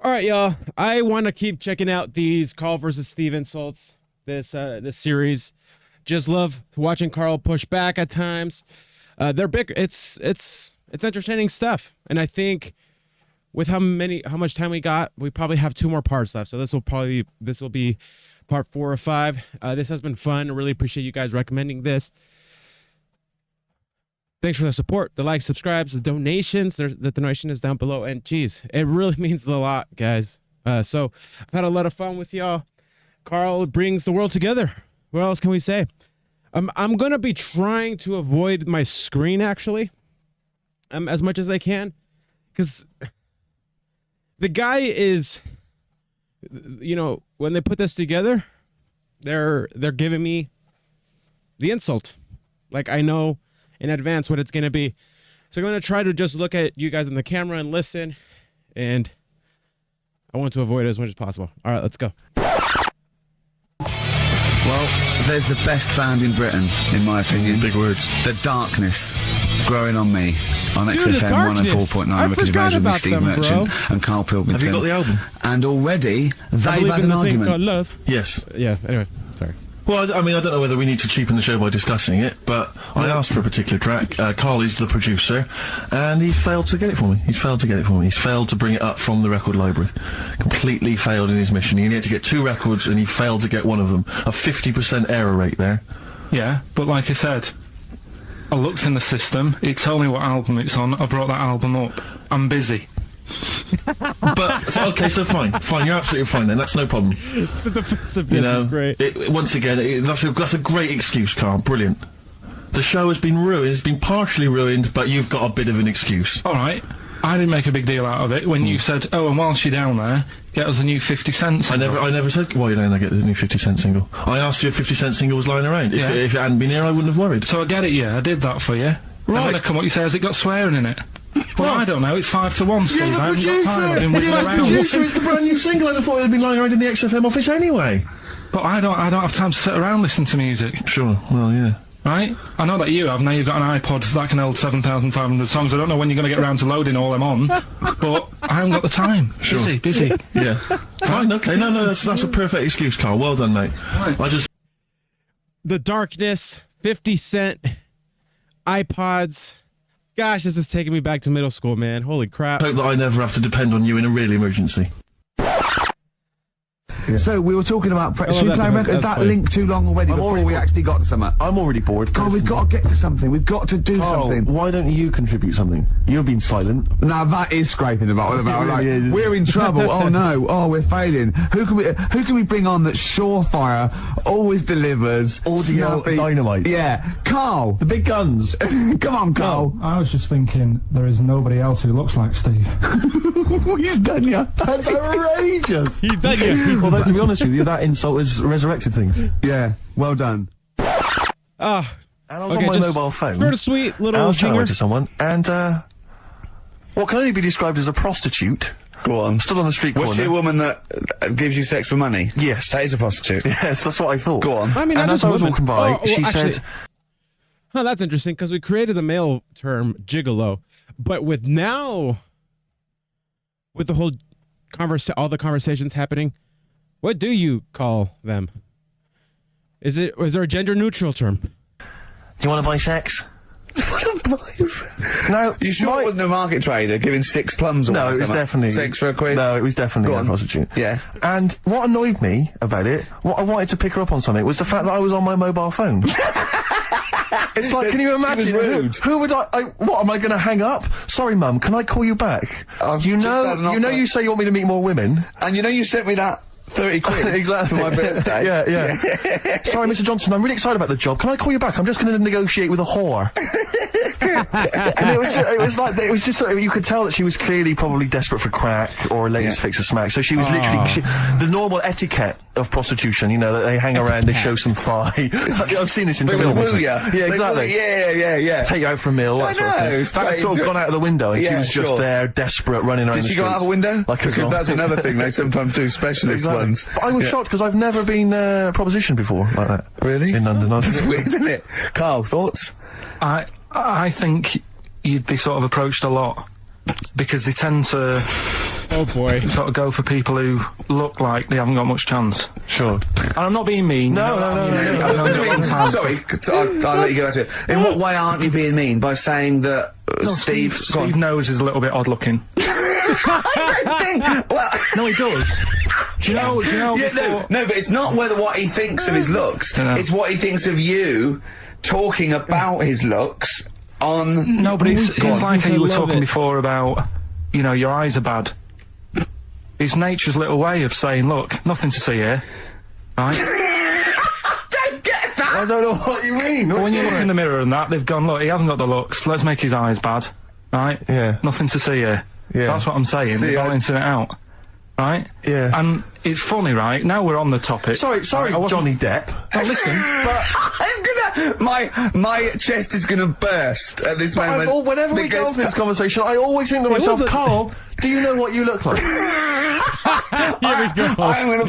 All right, y'all. I want to keep checking out these Karl versus Steve insults. This series. Just love watching Karl push back at times. They're big. It's entertaining stuff, and I think with how much time we got, we probably have 2 more parts left. So this will be part 4 or 5. This has been fun. I really appreciate you guys recommending this. Thanks for the support, the likes, subscribes, the donations. The donation is down below, and geez, it really means a lot, guys. So I've had a lot of fun with y'all. Karl brings the world together. What else can we say? I'm gonna be trying to avoid my screen actually, as much as I can, because the guy is, you know, when they put this together, they're giving me the insult, like I know in advance what it's going to be. So I'm going to try to just look at you guys in the camera and listen, and I want to avoid it as much as possible. All right, let's go. Well, there's the best band in Britain, in my opinion. Big words. The Darkness, growing on me on XFM 104.9 because you've with me, Steve Merchant and Karl Pilkington. Have you got the album? And already they've had an argument. Called love. Yes. Yeah. Anyway, sorry. Well, I mean, I don't know whether we need to cheapen the show by discussing it, but I asked for a particular track. Karl is the producer, and he failed to get it for me. He's failed to get it for me. He's failed to bring it up from the record library. Completely failed in his mission. He needed to get 2 records, and he failed to get one of them. A 50% error rate there. Yeah, but like I said, I looked in the system, it told me what album it's on, I brought that album up. I'm busy. But, okay, so fine, you're absolutely fine then, that's no problem. The defensiveness is great. Once again, that's a great excuse, Karl, brilliant. The show has been ruined, it's been partially ruined, but you've got a bit of an excuse. Alright, I didn't make a big deal out of it when you said, oh, and whilst you're down there, get us a new 50 Cent single. I never said, while you're down there, get the new 50 Cent single. I asked you if 50 Cent single was lying around. Yeah. If it hadn't been here, I wouldn't have worried. So I get it, yeah, I did that for you. Right. And when I come up, you say, has it got swearing in it? Well, I don't know, it's 5 to 1, Steve. You're the producer! You're the producer, it's the brand new single, I'd have thought it had been lying around in the XFM office anyway. But I don't have time to sit around listening to music. Sure, well, yeah. Right? I know that you have, now you've got an iPod that can hold 7,500 songs. I don't know when you're going to get around to loading all them on, but I haven't got the time. Sure. Busy. Yeah. Fine, okay, no, that's a perfect excuse, Karl. Well done, mate. Right. The Darkness, 50 Cent, iPods. Gosh, this is taking me back to middle school, man. Holy crap. Hope that I never have to depend on you in a real emergency. Yeah. So we were talking about should we play a record? Is that link too long already before we actually got to something? I'm already bored. Karl, we've got to get to something. We've got to do something. Why don't you contribute something? You've been silent. Now that is scraping the bottom of the barrel. Like, we're in trouble. Oh no. Oh, we're failing. Who can we bring on that's surefire, always delivers, audio dynamite? Yeah, Karl, the big guns. Come on, Karl. I was just thinking there is nobody else who looks like Steve. He's done ya. That's outrageous. He's done ya. Although, to be honest with you, that insult has resurrected things. Yeah, well done. And I was on my mobile phone. Sort of sweet little I was singer to someone, and what can only be described as a prostitute. Go on. Stood on the street corner. Was she a woman that gives you sex for money? Yes. That is a prostitute. Yes, that's what I thought. Go on. I mean, and as I was walking by, she actually, said... Oh, that's interesting, because we created the male term gigolo, but with the whole all the conversations happening, what do you call them? Is there a gender neutral term? Do you want to buy sex? No, you sure it wasn't a market trader giving 6 plums or no, it was definitely 6 for a quid? No, it was definitely a prostitute. Yeah. And what annoyed me about it, what I wanted to pick her up on something, was the fact that I was on my mobile phone. It's like, can you imagine? Who would what, am I going to hang up? Sorry, Mum, can I call you back? You know you say you want me to meet more women. And you know you sent me that 30 quid exactly for my birthday. Yeah. Sorry, Mr. Johnson, I'm really excited about the job. Can I call you back? I'm just going to negotiate with a whore. And it was just sort of, you could tell that she was clearly probably desperate for crack or a latest fix of smack. So she was literally the normal etiquette of prostitution. You know, that they hang around, they show some thigh. I've seen this in films. Yeah, exactly. Yeah. Take you out for a meal. That sort of thing. That had sort of gone out of the window, and she was just there, desperate, running around. Did she go out of the window? Because that's another thing they sometimes do. Specialist ones. But I was shocked because I've never been propositioned before like that. Really? In London. That's weird, isn't it? Karl, thoughts? I think you'd be sort of approached a lot because they tend to Oh boy. sort of go for people who look like they haven't got much chance. Sure. And I'm not being mean. No. I've known you a long time. Sorry, I'll let you go to it. In what way aren't you being mean? By saying that Steve Nose is a little bit odd looking. I don't think. Well, No, he does. Do you know? yeah, before- no, but it's not what he thinks of his looks. Yeah. It's what he thinks of you talking about his looks on. No, but it's Go on. like how you were I love talking it. before about, you know, your eyes are bad. It's nature's little way of saying, look, nothing to see here, right? Don't get that. I don't know what you mean. But when you look in the mirror and that, they've gone, look, he hasn't got the looks, let's make his eyes bad, right? Yeah. Nothing to see here. Yeah. That's what I'm saying, See, they're I- balancing it out, right? Yeah. And it's funny, right? Now we're on the topic. Sorry, I wasn't- Johnny Depp. Now listen, I'm gonna. My chest is gonna burst at this moment. Whenever we go into this conversation, I always think to myself, wasn't- Carl, do you know what you look like? Here we go. I'm gonna.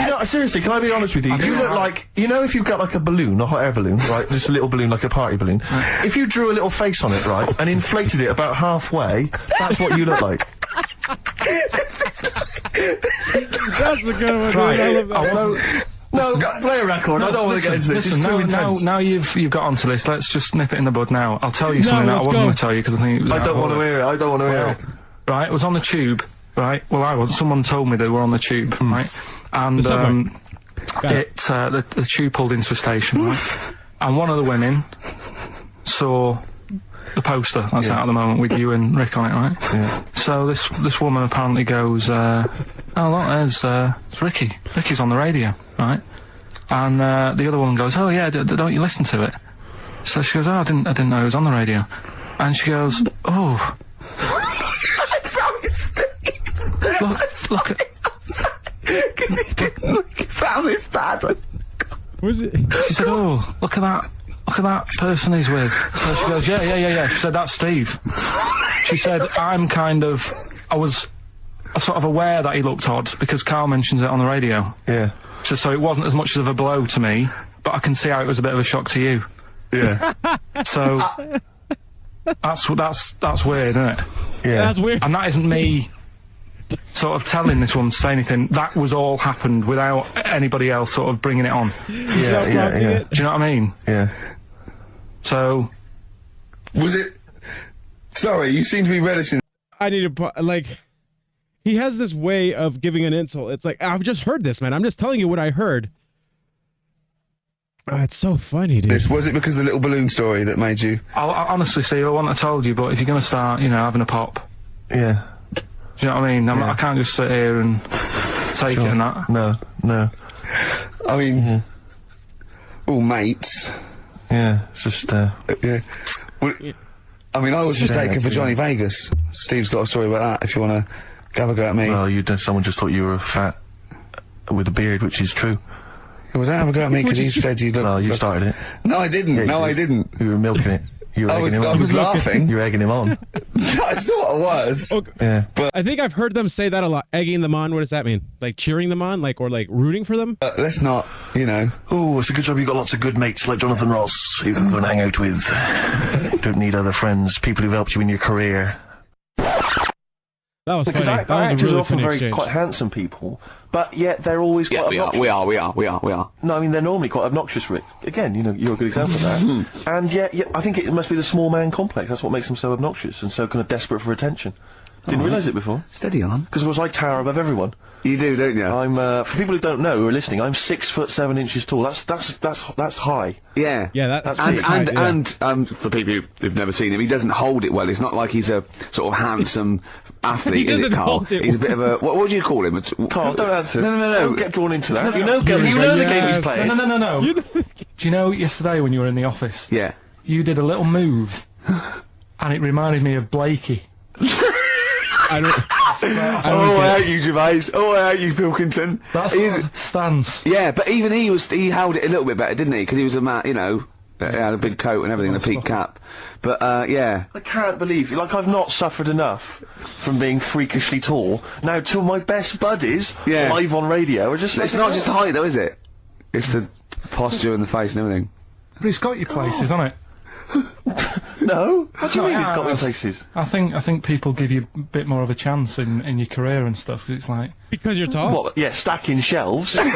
You know, seriously, can I be honest with you? You look like, you know, if you've got like a balloon, a hot air balloon, right? Just a little balloon, like a party balloon. If you drew a little face on it, right, and inflated it about halfway, that's what you look like. That's a good one. Right. Dude. I love that. No, play a record. I don't want to get into this. Listen, It's too intense. now you've got onto this. Let's just nip it in the bud now. I'll tell you something that I let's wasn't go. going to tell you because I think it was I don't want to hear it. I don't want to hear it. Right, it was on the tube. Right, well, I was. Someone told me they were on the tube. Right, and The subway. the tube pulled into a station. Right, and one of the women saw the poster that's out at the moment with you and Rick on it. Right. Yeah. So this woman apparently goes, oh look, there's Ricky. Ricky's on the radio, right? And the other woman goes, oh yeah, don't you listen to it? So she goes, oh, I didn't know he was on the radio. And she goes, oh, Sorry, Steve. look at. Because he didn't sound this bad. Was it? She said, oh, look at that person he's with. So she goes, yeah. She said, that's Steve. She said, I was sort of aware that he looked odd because Karl mentions it on the radio. Yeah. So it wasn't as much of a blow to me, but I can see how it was a bit of a shock to you. Yeah. So that's weird, isn't it? Yeah. That's weird. And that isn't me sort of telling this woman to say anything. That was all happened without anybody else sort of bringing it on. Yeah. Do you know what I mean? Yeah. So Was it? Sorry, you seem to be relishing. I need to like. He has this way of giving an insult. It's like, I've just heard this, man. I'm just telling you what I heard. Oh, it's so funny, dude. This was it because of the little balloon story that made you? I honestly, Steve, I wouldn't have told you, but if you're going to start, you know, having a pop, Yeah. do you know what I mean? I can't just sit here and take it and that. No. I mean, all mates. Yeah. It's just, Yeah. Well, I mean, I was Yeah, mistaken for that's Johnny Vegas. Steve's got a story about that. If you want to have a go at me, well, someone just thought you were fat with a beard, which is true. well, don't have a go at me because he said you look. Well, you started it. No, I didn't. Yeah, no, you I did. didn't. You were milking it. You were I egging was. him I on. was laughing. You were egging him on. I sort of was. Okay. Yeah. I think I've heard them say that a lot. Egging them on. What does that mean? Like cheering them on, like, or like rooting for them? Let's not. You know. Oh, it's a good job you got lots of good mates like Jonathan Ross who you can go and hang out with. Don't need other friends, people who've helped you in your career. That was Because funny. That was a actors really are often funny very exchange. quite handsome people, but yet they're always quite obnoxious. We are. No, I mean, they're normally quite obnoxious, Rick. Again, you know, you're a good example of that. And yet, I think it must be the small man complex. That's what makes them so obnoxious and so kind of desperate for attention. Didn't realise it before. Steady on. Because of course I tower above everyone. You do, don't you? I'm, for people who don't know, who are listening, I'm 6'7" tall. That's high. Yeah. Yeah, That's that's big. And for people who've never seen him, he doesn't hold it well. It's not like he's a sort of handsome athlete, He is it, doesn't Karl? hold it He's a bit of a what do you call him? Carl, don't answer. No. Don't get drawn into that. You know the Yes. game he's playing. No. Do you know yesterday when you were in the office, Yeah. you did a little move, and it reminded me of Blakey. I don't. Oh, I hate you, Gervais. Oh, I hate you, Pilkington. That's He's- what stance. Yeah, but even he held it a little bit better, didn't he? Because he was a man, you know, he had a big coat and everything, and a peak cap. But yeah. I can't believe it. Like, I've not suffered enough from being freakishly tall. Now, two of my best buddies, Yeah. live on radio, are just... It's not just the height, though, is it? It's the posture and the face and everything. But it's got your places, hasn't it? No. What do you mean he's got me that's- places? I think people give you a bit more of a chance in your career and stuff. 'Cause it's like, Because you're tall. What? Yeah, stacking shelves. Because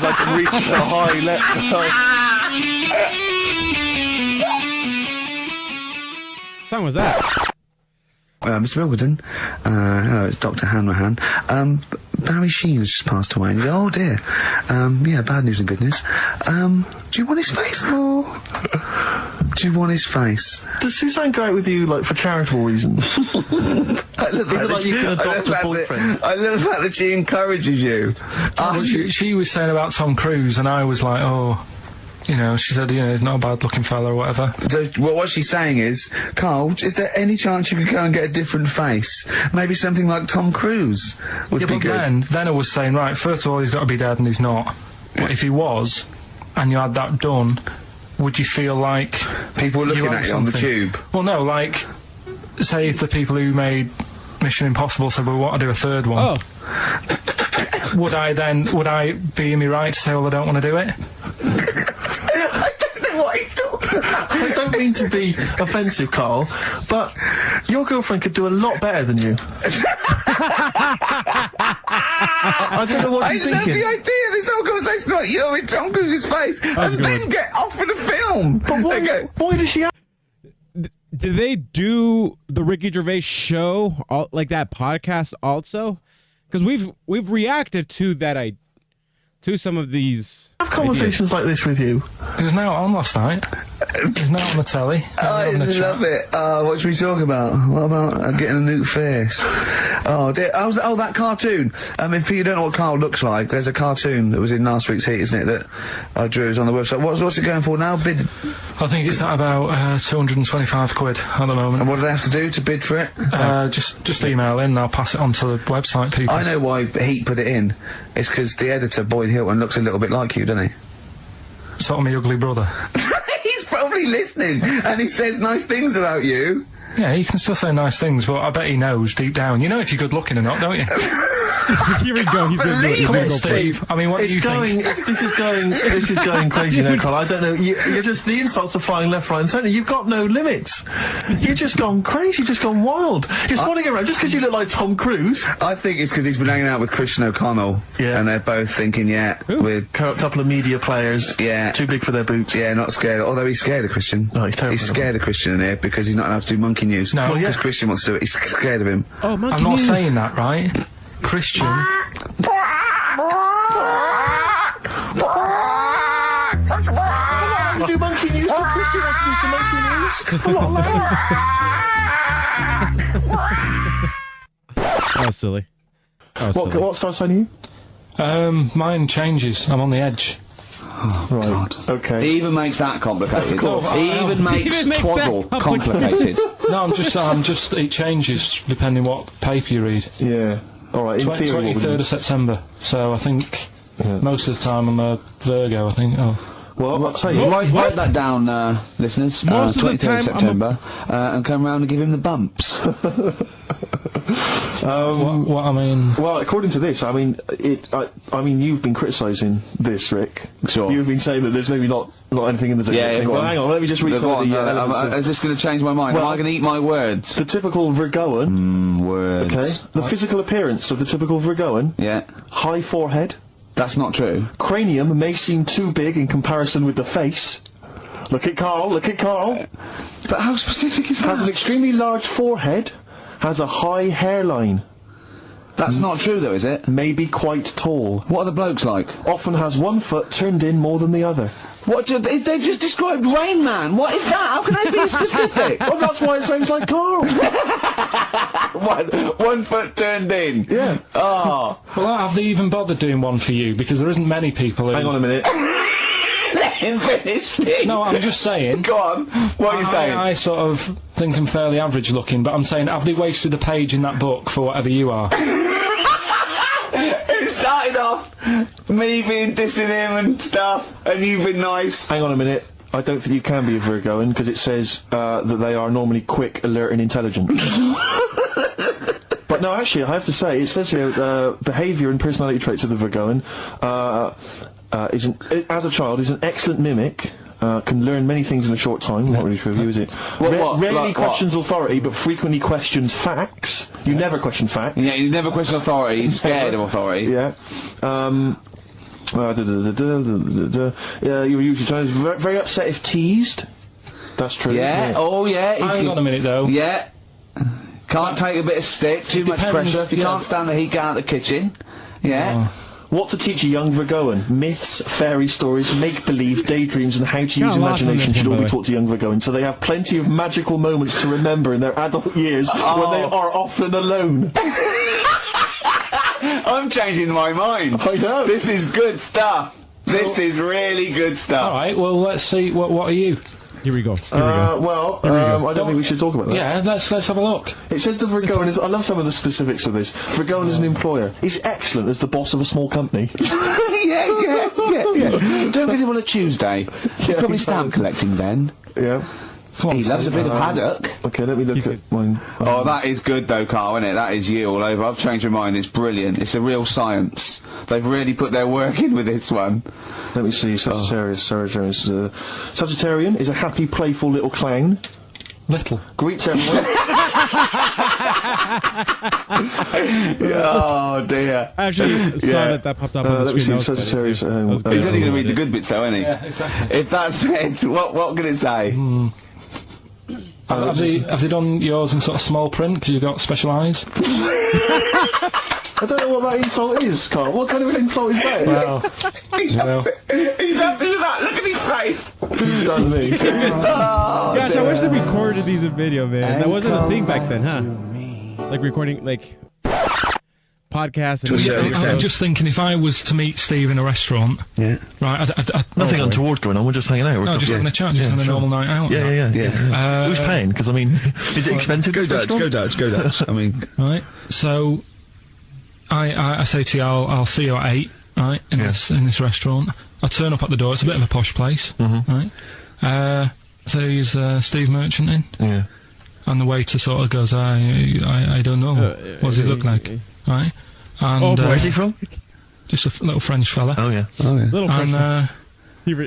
I can reach a high level. What song was that? Mr. Pilkington, hello, it's Dr. Hanrahan. Barry Sheen has just passed away. And you go, oh dear. Yeah, bad news and good news. Do you want his face? Do you want his face? Does Suzanne go out with you, like, for charitable reasons? Is it like you can adopt a boyfriend? I love the fact that she encourages you. she was saying about Tom Cruise, and I was like, oh, you know, she said, you know, he's not a bad-looking fella or whatever. So, well, what she's saying is, Carl, is there any chance you could go and get a different face? Maybe something like Tom Cruise would be but good. then I was saying, right, first of all, he's got to be dead, and he's not. But if he was, and you had that done, would you feel like People were looking owe at you on the something? tube. Well, no, like, say if the people who made Mission Impossible said, well, we want to do a third one. Oh. Would I be in my right to say, well, I don't want to do it? I don't know what he's talking about. I don't mean to be offensive, Carl, but your girlfriend could do a lot better than you. I don't know what I he's love thinking. the idea. This whole conversation about you in Tom Cruise's face, was and a good then one. get offered a film. But why does she have... Do they do the Ricky Gervais show, like that podcast also? Because we've reacted to that, to some of these have conversations like this with you? He was now on last night. He's now on the telly. I love it. What should we talk about? What about getting a new face? Oh, dear. Oh, that cartoon. If you don't know what Karl looks like, there's a cartoon that was in last week's Heat, isn't it, that I drew. Is on the website. What's it going for now? Bid. I think it's at about 225 quid at the moment. And what do they have to do to bid for it? Just email in and I'll pass it on to the website people. I know why Heat put it in. It's because the editor, Boyd Hilton, looks a little bit like you, doesn't he? Sort of my ugly brother. He's probably listening, and he says nice things about you. Yeah, he can still say nice things, but I bet he knows deep down. You know if you're good looking or not, don't you? Here we go. He's gonna Believe go it, for it. Steve, I mean, what do you think? This is going crazy now, Carl. I don't know. You're just, the insults are flying left, right, and centre. You've got no limits. You've just gone crazy. You've just gone wild. You're swanning around just because you look like Tom Cruise. I think it's because he's been hanging out with Christian O'Connell, Yeah. and they're both thinking, we're Couple of media players. Yeah. Too big for their boots. not scared. Although he's scared of Christian. No, he's terrified He's of scared of Christian in here because he's not allowed to do monkey news. No. Well, yeah. Because Christian wants to do it. He's scared of him. Oh, monkey I'm not news. saying that, right? Christian. You do monkey news, but Christian wants to do some monkey news. Come on, man. That was silly. That was silly. What starts on you? Mine changes. I'm on the edge. Right. Okay. He even makes that complicated. Of course. He even makes Even makes that twaddle complicated. complicated. No, I'm just. It changes depending what paper you read. Yeah. All right. In theory, what would 23rd you... of September. So I think most of the time I'm a Virgo. I think. Oh. Well, I'll tell you. Write What? that down, listeners. Most of the 23rd time, September, and come round and give him the bumps. What I mean. Well, according to this, I mean, I mean, you've been criticising this, Rick. Sure. You've been saying that there's maybe not anything in the zodiac. Yeah, go Well, on. hang on, let me just read Go some of on, the elements of- is this going to change my mind? Well- Am I going to eat my words? the typical Virgoan. Words. Okay. The physical appearance of the typical Virgoan. Yeah. High forehead. That's not true. Cranium may seem too big in comparison with the face. Look at Karl. Look at Karl. But how specific is Has an extremely large forehead. Has a high hairline. That's not true, though, is it? May be quite tall. What are the blokes like? Often has one foot turned in more than the other. What? They've just described Rain Man. What is that? How can they be specific? Well, that's why it sounds like Karl. One foot turned in. Yeah. Oh. Well, have they even bothered doing one for you? Because there isn't many people who... Hang on a minute. Let him finish this. No, I'm just saying... Go on. What are you saying? I sort of think I'm fairly average looking, but I'm saying, have they wasted a page in that book for whatever you are? It started off me being dissing him and stuff, and you've been nice. Hang on a minute. I don't think you can be a Virgoan because it says that they are normally quick, alert, and intelligent. But no, actually, I have to say, it says here behaviour and personality traits of the Virgoan as a child is an excellent mimic. can learn many things in a short time. Not really true, is it? Rarely Like questions authority, but frequently questions facts. You never question facts. Yeah, you never question authority. He's scared of authority. Yeah. You're usually times very upset if teased. That's true. Yeah. Oh yeah. Hang on a minute though. Yeah. Can't take a bit of stick. Too much depends, pressure. If you yeah. can't stand the heat, get out of the kitchen. Yeah. What to teach a young Virgoan? Myths, fairy stories, make-believe, daydreams, and how to use Kinda lost on imagination this should one, all be by the way. taught to young Virgoans, so they have plenty of magical moments to remember in their adult years when they are often alone. I'm changing my mind. I know. This is good stuff. This is really good stuff. All right. Well, let's see. What are you? Here we go. I don't think we should talk about that. Yeah. Let's have a look. It says the Virgoan is... I love some of the specifics of this. Virgoan is an employer. He's excellent as the boss of a small company. yeah. Don't get him on a Tuesday. He's probably stamp collecting then. Yeah. Come on. He loves a bit of haddock. Okay, let me look at mine. Oh, that is good though, Carl, isn't it? That is you all over. I've changed my mind. It's brilliant. It's a real science. They've really put their work in with this one. Let me see. Sagittarian is a happy, playful little clown. Little. Greets everyone. Oh dear. I actually saw that popped up on the let me screen. see. That was funny, Sagittarius. too. That was He's good. only going to read the good bits though, isn't he? Yeah. Exactly. If that's it, what can it say? Have they done yours in sort of small print because you've got special eyes? I don't know what that insult is, Carl. What kind of an insult is that? Well, He's happy with that. Look at his face. Done me. Gosh, I wish they recorded these in video, man. That wasn't a thing back then, huh? Like recording, like podcasts and I'm just thinking if I was to meet Steve in a restaurant, Yeah. right? Nothing untoward going on. We're just hanging out. No, just having a chat, just having a normal night out. Yeah. Who's paying? Because I mean, is it expensive? Go Dutch. I mean, Right. So, I say to you, I'll see you at 8, right? In this restaurant. I turn up at the door. It's a bit of a posh place, right? So he's Steve Merchant in. Yeah. And the waiter sort of goes, I don't know. What does he look like? Right? And, Where's he from? Just a little French fella. Oh yeah. little French. And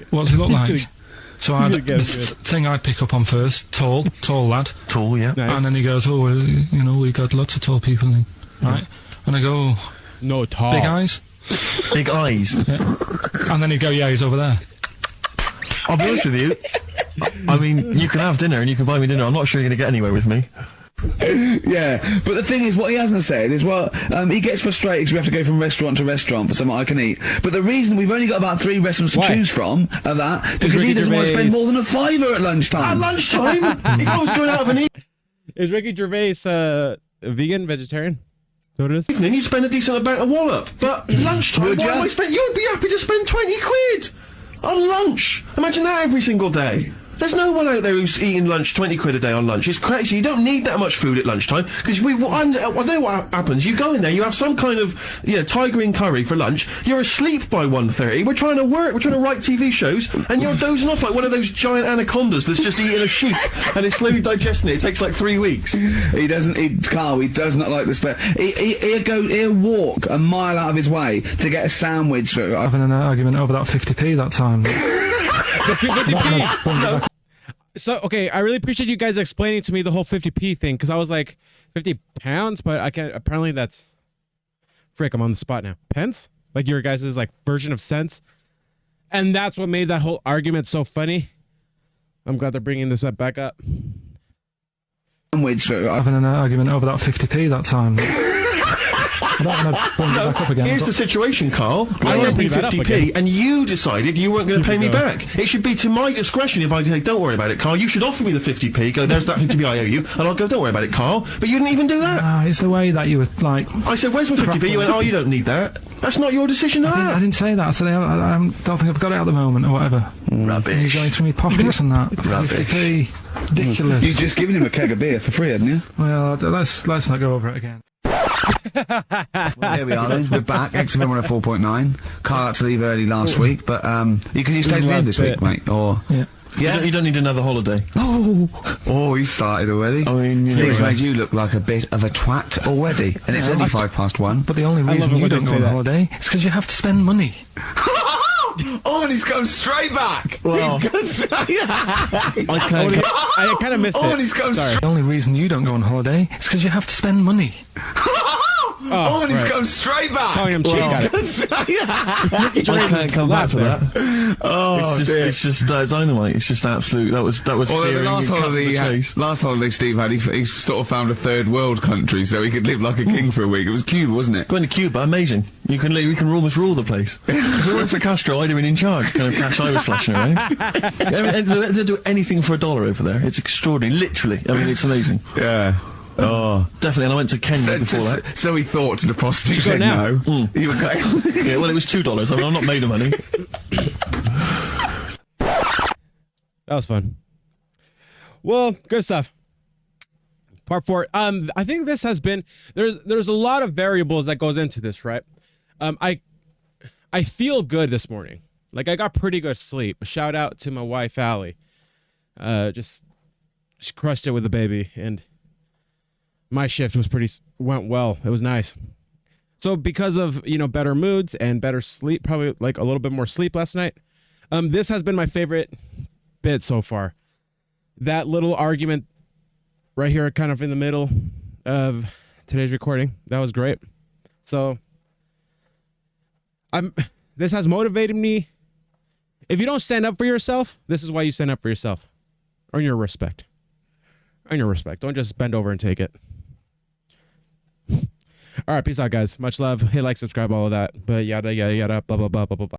what does he look He's like? gonna- So gonna get the it good. thing I pick up on first, tall lad. Tall, yeah. Nice. And then he goes, oh, well, you know, we got lots of tall people in, right? And I go, No, tall. big eyes? Big eyes. Yeah. And then he'd go, yeah, he's over there. I'll be honest with you. I mean, you can have dinner and you can buy me dinner. I'm not sure you're going to get anywhere with me. yeah, but the thing is, what he hasn't said is, well, he gets frustrated because we have to go from restaurant to restaurant for something I can eat. But the reason we've only got about 3 restaurants to Why? choose from are that because he Ricky doesn't want to spend Gervais- more than a £5 at lunchtime. At lunchtime? If I was going out of an Is Ricky Gervais vegan, vegetarian? Is that what it is? evening, you'd spend a decent amount of wallop. But lunchtime, Would why ya? am I spend? You'd be happy to spend 20 quid on lunch. Imagine that every single day. There's no one out there who's eating lunch 20 quid a day on lunch. It's crazy. You don't need that much food at lunchtime because I know what happens. You go in there, you have some kind of tiger in curry for lunch. You're asleep by 1:30. We're trying to work. We're trying to write TV shows, and you're dozing off like one of those giant anacondas that's just eating a sheep and is slowly digesting it. It takes like 3 weeks. He doesn't eat Carl. He does not like the spare. He'll walk a mile out of his way to get a sandwich. Having an argument over that 50p that time. So, okay, I really appreciate you guys explaining to me the whole 50p thing, because I was like, 50 pounds? But I can't, apparently that's, frick, I'm on the spot now. Pence? Like your guys' like version of cents? And that's what made that whole argument so funny. I'm glad they're bringing this back up. Sandwich. Having an argument over that 50p that time. I don't want to bring it back up again. Here's the situation, Carl. I wanna owed you bring that up 50p, again. and you decided you weren't going to pay me go. back. It should be to my discretion if I say, don't worry about it, Carl. You should offer me the 50p. Go, there's that 50p I owe you, and I'll go, don't worry about it, Carl. But you didn't even do that. It's the way that you were like. I said, where's my 50p? You went, oh, you don't need that. That's not your decision to I have. didn't say that. I said I don't think I've got it at the moment or whatever. And you're Rubbish. going through my pockets and that. 50p. Ridiculous. You've just given him a keg of beer for free, haven't you? Well, let's not go over it again. Well, here we are then. We're back. XFM 104.9. Carl had to leave early last week, but you can stay to the end this week, mate. Or Yeah. You don't need another holiday. oh, he started already. I mean, Steve's made you look like a bit of a twat already, and it's only 1:05. But the only reason love it you when don't they go say on that. holiday is because you have to spend money. Oh, and he's going straight back. Well, He's going straight I can't. I kind of missed Oh, it. and he's going Sorry. The only reason you don't go on holiday is because you have to spend money. Oh, and he's right. going straight back. Calling him cheap. Got it. I can't come back to that. Oh, It's just dynamite. It's just absolute. That was Although the searing. last It cut to holiday, the chase. last holiday Steve had, he sort of found a third world country so he could live like a king for a week. It was Cuba, wasn't it? Going to Cuba, amazing. You can almost rule the place. If it weren't for Castro, I'd have been in charge. Kind of cash I was flashing around. They do anything for $1 over there. It's extraordinary. Literally. I mean, it's amazing. Yeah. Oh. Definitely. And I went to Kenya before that. So he thought to the prostitute, Should go said now. no. You were going. Yeah, well, it was $2. I mean, I'm not made of money. That was fun. Well, good stuff. Part 4. I think this has been there's a lot of variables that goes into this, right? I feel good this morning. Like I got pretty good sleep. Shout out to my wife Allie. She crushed it with the baby, and my shift went well. It was nice. So because of better moods and better sleep, probably like a little bit more sleep last night. This has been my favorite bit so far. That little argument right here, kind of in the middle of today's recording, that was great. So this has motivated me. If you don't stand up for yourself, this is why you stand up for yourself. Earn your respect. Earn your respect. Don't just bend over and take it. All right, peace out, guys. Much love. Hit like, subscribe, all of that. But yada, yada, yada, blah, blah, blah, blah, blah, blah.